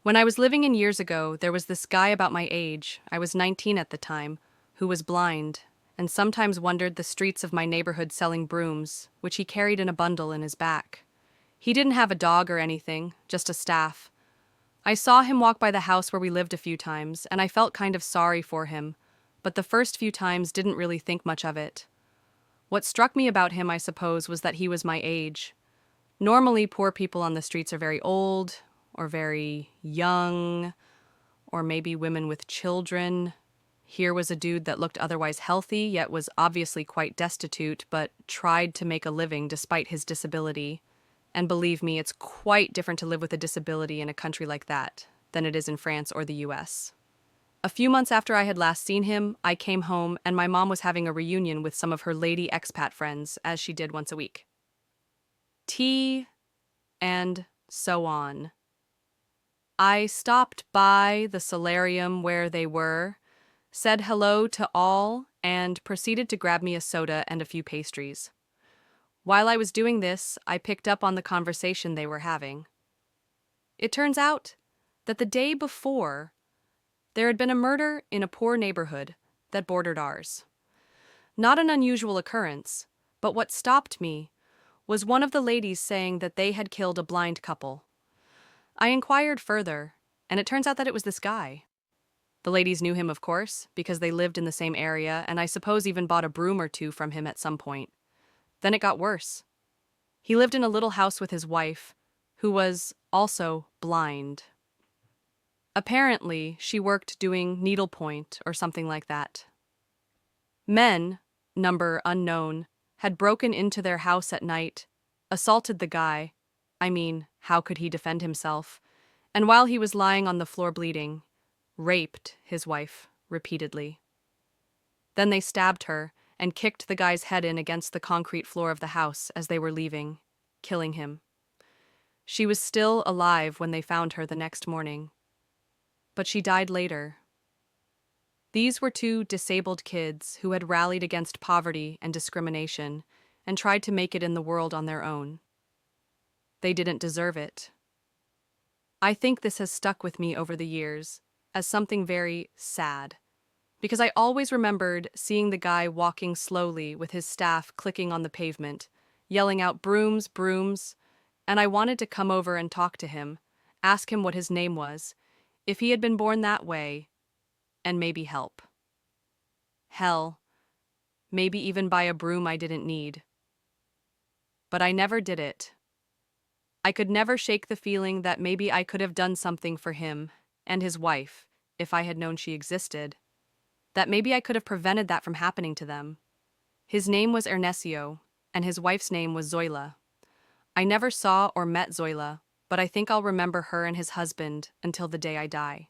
When I was living in years ago, there was this guy about my age, I was 19 at the time, who was blind, and sometimes wandered the streets of my neighborhood selling brooms, which he carried in a bundle in his back. He didn't have a dog or anything, just a staff. I saw him walk by the house where we lived a few times, and I felt kind of sorry for him, but the first few times didn't really think much of it. What struck me about him, I suppose, was that he was my age. Normally, poor people on the streets are very old, or very young, or maybe women with children. Here was a dude that looked otherwise healthy, yet was obviously quite destitute, but tried to make a living despite his disability. And believe me, it's quite different to live with a disability in a country like that than it is in France or the US. A few months after I had last seen him, I came home and my mom was having a reunion with some of her lady expat friends, as she did once a week. Tea and so on. I stopped by the solarium where they were, said hello to all, and proceeded to grab me a soda and a few pastries. While I was doing this, I picked up on the conversation they were having. It turns out that the day before, there had been a murder in a poor neighborhood that bordered ours. Not an unusual occurrence, but what stopped me was one of the ladies saying that they had killed a blind couple. I inquired further, and it turns out that it was this guy. The ladies knew him, of course, because they lived in the same area, and I suppose even bought a broom or two from him at some point. Then it got worse. He lived in a little house with his wife, who was also blind. Apparently, she worked doing needlepoint or something like that. Men, number unknown, had broken into their house at night, assaulted the guy. I mean, how could he defend himself? And while he was lying on the floor bleeding, raped his wife repeatedly. Then they stabbed her and kicked the guy's head in against the concrete floor of the house as they were leaving, killing him. She was still alive when they found her the next morning, but she died later. These were two disabled kids who had rallied against poverty and discrimination and tried to make it in the world on their own. They didn't deserve it. I think this has stuck with me over the years as something very sad, because I always remembered seeing the guy walking slowly with his staff clicking on the pavement, yelling out brooms, brooms, and I wanted to come over and talk to him, ask him what his name was, if he had been born that way, and maybe help. Hell, maybe even buy a broom I didn't need. But I never did it. I could never shake the feeling that maybe I could have done something for him and his wife if I had known she existed. That maybe I could have prevented that from happening to them. His name was Ernesio, and his wife's name was Zoila. I never saw or met Zoila, but I think I'll remember her and his husband until the day I die.